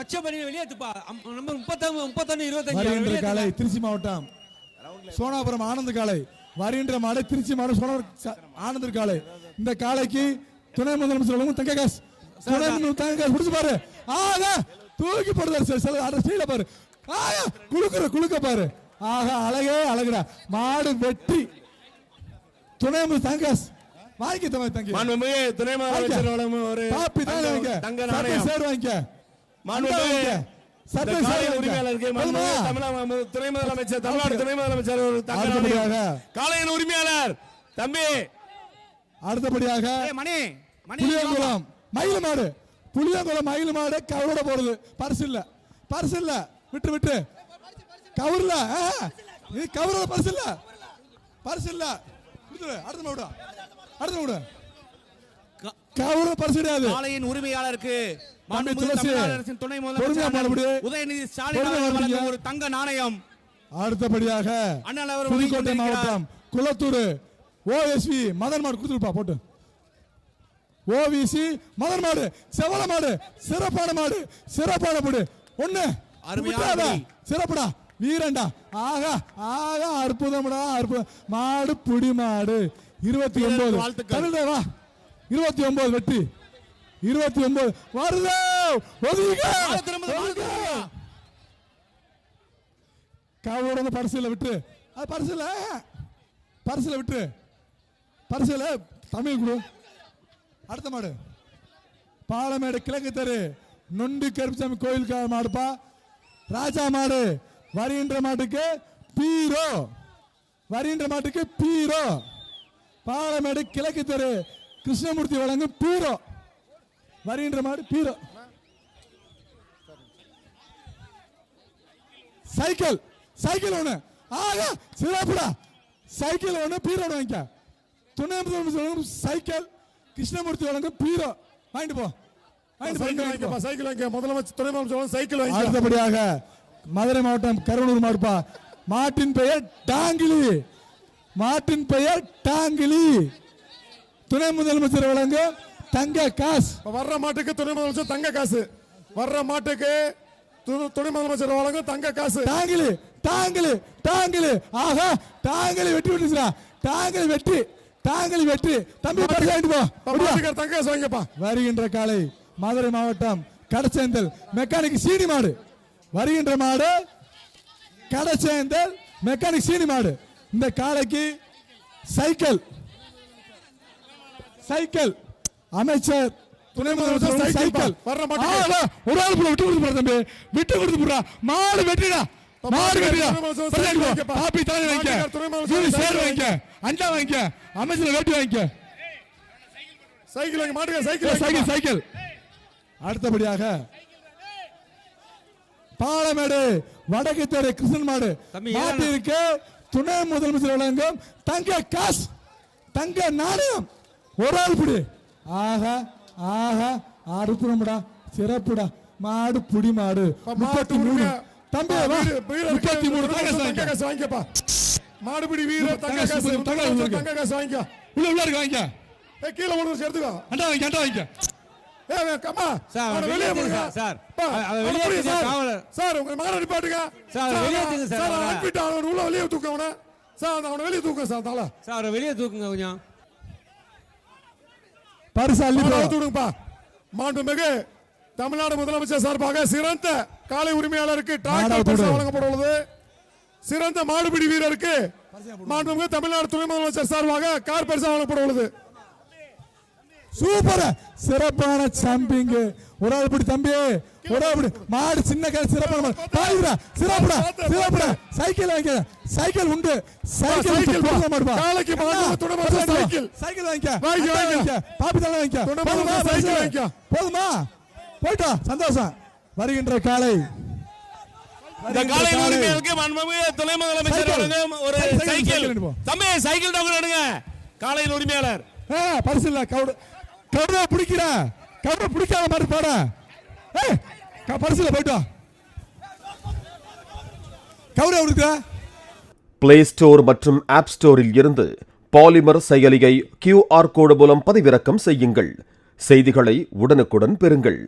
அலட்சியம் பண்ணி வெளியேத்துப்பா. நம்ம 31 25 காலை திருச்சி மாவட்டம் சோனாபுரம் ஆனந்த் காலை வருகின்ற மாடு திருச்சி மாவட்டம் சோனாபுரம் ஆனந்த் காலை. இந்த காலைக்கு துணை முதலமைச்சர் தங்க காசு தங்க காசு பிடிச்சு பாரு. ஆக தூக்கி போடுறாரு பாரு. ஆயா குளுக்க பாரு. ஆக அழகே அழகுடா. மாடு வெற்றி. துணை முதலமைச்சர் தங்க காசு வாங்கி தம்பி துணை முதலமைச்சர் ஒரு பாப்பி தான் தங்க நாணயம் சேர் வாங்கிக்க. காளையின் உரிமையாளர் தம்பி. அடுத்தபடியாக புளியங்குளம் மயில் மாடு. புளியங்குளம் மயில் மாடு கவரோட போறது. பரிசு இல்ல விட்டு கவர்ல கவரோட பரிசு இல்ல. அடுத்த கவரோட பரிசு கிடையாது. காளையின் உரிமையாளருக்கு துணை உதயநிதி ஸ்டாலின் ஒரு தங்க நாணயம். அடுத்தபடியாக புதுக்கோட்டை மாவட்டம் குளத்தூர் ஓஎஸ்வி மதன் மாடு கொடுத்துருப்பா போட்டு. ஓவிசி மதன் மாடு செவல மாடு சிறப்பான மாடு ஒண்ணு சிறப்புடா வீரண்டா. ஆகா அற்புதம்டா அற்புதம். மாடு புடி மாடு 29 வா 29 வெற்றி 29 வருது. காவோட பரிசுல விட்டு பரிசுல தமிழ் குழு. அடுத்த மாடு பாலமேடு கிழக்கு தெரு நொண்டி கருப்பசாமி கோயிலுக்காக மாடுப்பா. ராஜா மாடு வருகின்ற மாட்டுக்கு பீரோ. பாலமேடு கிழக்கு தெரு கிருஷ்ணமூர்த்தி வழங்கும் பீரோ. வருகின்ற மாடு பீரோ. சைக்கிள் ஒண்ணு. ஆக சிறப்புடா. சைக்கிள் ஒண்ணு பீரோ வாங்கிக்க. துணை முதலமைச்சர் சைக்கிள் கிருஷ்ணமூர்த்தி வழங்கும் பீரோ வாங்கிட்டு போ. சைக்கிள் வாங்கிக்க. முதலமைச்சர் துணை முதலமைச்சர் சைக்கிள் வாங்கி. அடுத்தபடியாக மதுரை மாவட்டம் கருவனூர் மாடுப்பா. மாட்டின் பெயர் டாங்கிலி. துணை முதலமைச்சர் வழங்கும் தங்க காசு. வர்ற மாட்டுக்கு துணை முதலமைச்சர் தங்க காசு. வர்ற மாட்டுக்கு துணை முதலமைச்சர் வழங்கும் தங்க காசு. டாங்கிலி. ஆஹா டாங்கிலி வெற்றி. தம்பி வாங்கிட்டு போ. தங்க காசு வாங்கிப்பா. வருகின்ற காலை மதுரை மாவட்டம் கடச்சேந்தல் மெக்கானிக் சீனி மாடு. வருகின்ற மாடு கடச்சேந்தல் மெக்கானிக் சீனி மாடு. இந்த காலைக்கு சைக்கிள் அமைச்சர் துணை முதலமைச்சர் சைக்கிள். ஒரு ஆள் விட்டு கொடுத்து போடுறா. மாடு வெட்டிடா. பாப்பி தானே வாங்கிக்க. சேர் வாங்கிக்க. அண்டா வாங்கிக்க. அமைச்சர் வெட்டி வாங்கிக்க. சைக்கிள். அடுத்தபடியாக பாலமேடு வடக்கு தெரு கிருஷ்ணன் மாடு. மாட்டிற்கு துணை முதலமைச்சர் வழங்கும் தங்க காசு தங்க நாணயம். ஒரு ஆள் புடி. ஆஹா அற்புதம்டா சிறப்புடா. மாடு புடி மாடு 33. தம்பி 33 காசு வாங்கிக்கப்பா. மாடுபிடி வீரர் தங்க காசு வாங்கிக்க. உள்ள வாங்கிக்க. கீழே ஒன்று எடுத்துக்கோ. அண்டா வாங்கிக்க. வெளியே போடுங்க சார். உங்க மகனை நிப்பாட்டுங்க சார். உள்ள வெளியே தூக்க சார். அவனை வெளியே தூக்க சார். வெளியே தூக்குங்க கொஞ்சம். பரிசு தூடுங்கப்பா. மாண்புமிகு தமிழ்நாடு முதலமைச்சர் சார்பாக சிறந்த காளை உரிமையாளருக்கு டிராக்டர் பரிசு வழங்கப்படுவது. சிறந்த மாடுபிடி வீரருக்கு மாண்புமிகு தமிழ்நாடு துணை முதலமைச்சர் சார்பாக கார் பரிசு வழங்கப்படுவது. சூப்பர் சிறப்பான சம்பிங். ஒரு ஆள் பிடி தம்பி. ஒரு ஆள் பிடி. மாடு சின்ன கால் சிறப்பான சிறப்புடா. சைக்கிள் வாங்கிக்க. சைக்கிள் உண்டு. சைக்கிள் காலைக்கு சைக்கிள் வாங்கிக்க. பாப்பி தானே வாங்கிக்க. போதுமா போயிட்டா. சந்தோஷம். வருகின்ற காலை இந்த காலை உரிமையாளருக்கு மாண்புமிகு துணை முதலமைச்சர் ஒரு சைக்கிள். தம்பி சைக்கிள் டோக்கன் எடுங்க. காலையின் உரிமையாளர் பரிசு இல்ல. கவுட பிடிக்காத மாதிரி பாட. பரிசுல போயிட்டோம். பிளே ஸ்டோர் மற்றும் ஆப் ஸ்டோரில் இருந்து பாலிமர் செயலியை QR கோடு மூலம் பதிவிறக்கம் செய்யுங்கள். செய்திகளை உடனுக்குடன் பெறுங்கள்.